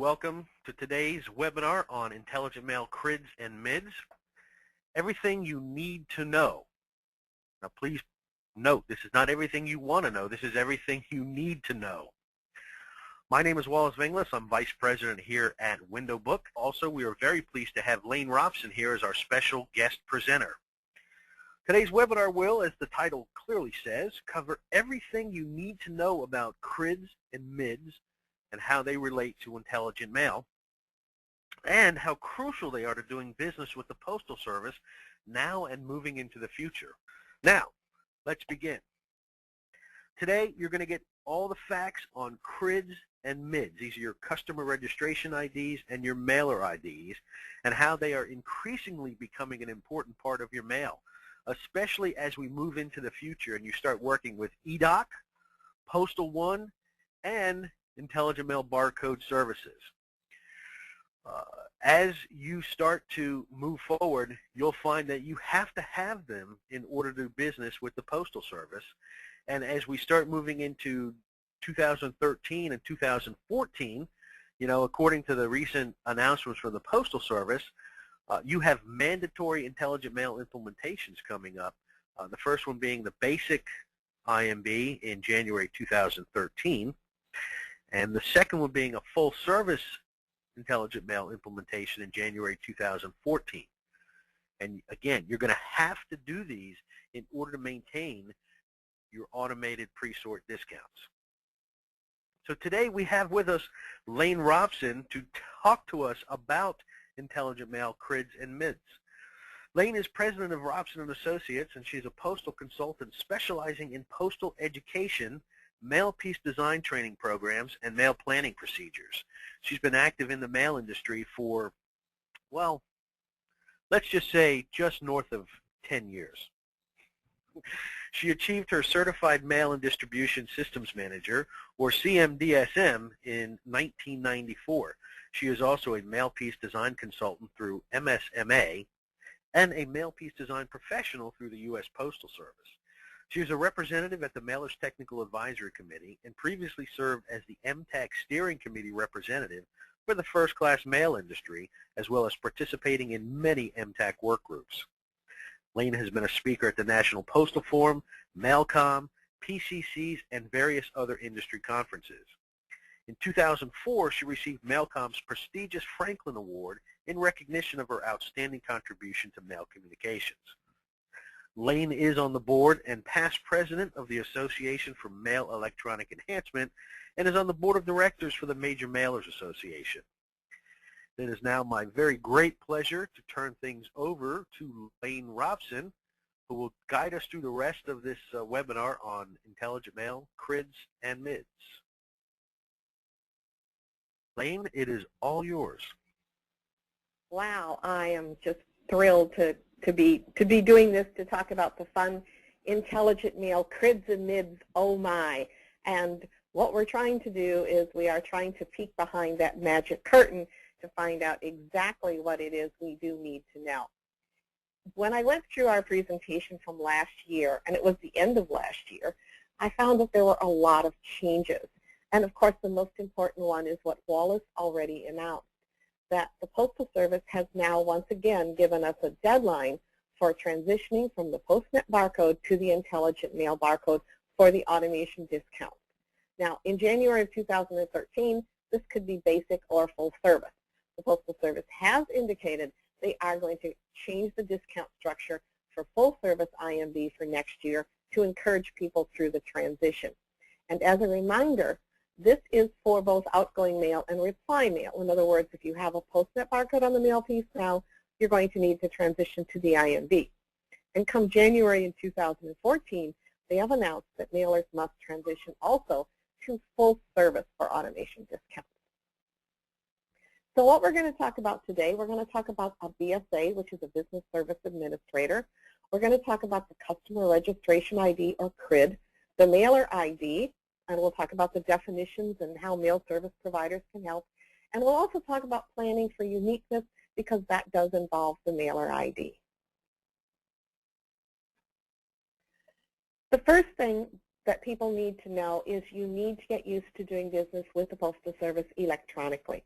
welcome to today's webinar on Intelligent Mail CRIDS and MIDS. Everything you need to know. Now please note, this is not everything you want to know, this is everything you need to know. My name is Wallace Vinglas. I'm Vice President here at Window Book. Also, we are very pleased to have Lane Robson here as our special guest presenter. Today's webinar will, as the title clearly says, cover everything you need to know about CRIDS and MIDS and how they relate to intelligent mail, and how crucial they are to doing business with the Postal Service now and moving into the future. Now, let's begin. Today, you're going to get all the facts on CRIDS and MIDS. These are your customer registration IDs and your mailer IDs, and how they are increasingly becoming an important part of your mail, especially as we move into the future and you start working with eDoc, Postal One, and Intelligent Mail Barcode services. As you start to move forward, you'll find that you have to have them in order to do business with the Postal Service. And as we start moving into 2013 and 2014, you know, according to the recent announcements from the Postal Service, you have mandatory intelligent mail implementations coming up. The first one being the basic IMB in January 2013, and the second one being a full service intelligent mail implementation in January 2014. And again, you're going to have to do these in order to maintain your automated pre-sort discounts. So today we have with us Lane Robson to talk to us about Intelligent Mail CRIDS and MIDS. Lane is president of Robson & Associates, and she's a postal consultant specializing in postal education, mail piece design training programs, and mail planning procedures. She's been active in the mail industry for, well, let's just say just north of 10 years. She achieved her Certified Mail and Distribution Systems Manager, or CMDSM, in 1994. She is also a mail piece design consultant through MSMA and a mail piece design professional through the U.S. Postal Service. She was a representative at the Mailers Technical Advisory Committee and previously served as the MTAC Steering Committee representative for the first-class mail industry, as well as participating in many MTAC work groups. Lane has been a speaker at the National Postal Forum, Mailcom, PCCs, and various other industry conferences. In 2004, she received Mailcom's prestigious Franklin Award in recognition of her outstanding contribution to mail communications. Lane is on the board and past president of the Association for Mail Electronic Enhancement and is on the board of directors for the Major Mailers Association. It is now my very great pleasure to turn things over to Lane Robson, who will guide us through the rest of this webinar on Intelligent Mail, CRIDS, and MIDS. Lane, it is all yours. Wow, I am just thrilled to be doing this, to talk about the fun Intelligent Mail CRIDS and MIDS. Oh my! And what we're trying to do is we are trying to peek behind that magic curtain to find out exactly what it is we do need to know. When I went through our presentation from last year, and it was the end of last year, I found that there were a lot of changes. And of course, the most important one is what Wallace already announced, that the Postal Service has now once again given us a deadline for transitioning from the Postnet barcode to the Intelligent Mail barcode for the automation discount. Now, in January of 2013, this could be basic or full service. The Postal Service has indicated they are going to change the discount structure for full service IMB for next year to encourage people through the transition. And as a reminder, this is for both outgoing mail and reply mail. In other words, if you have a Postnet barcode on the mail piece now, you're going to need to transition to the IMB. And come January in 2014, they have announced that mailers must transition also to full service for automation discounts. So what we're going to talk about today, we're going to talk about a BSA, which is a Business Service Administrator. We're going to talk about the Customer Registration ID, or CRID, the Mailer ID, and we'll talk about the definitions and how mail service providers can help. And we'll also talk about planning for uniqueness, because that does involve the Mailer ID. The first thing that people need to know is you need to get used to doing business with the Postal Service electronically.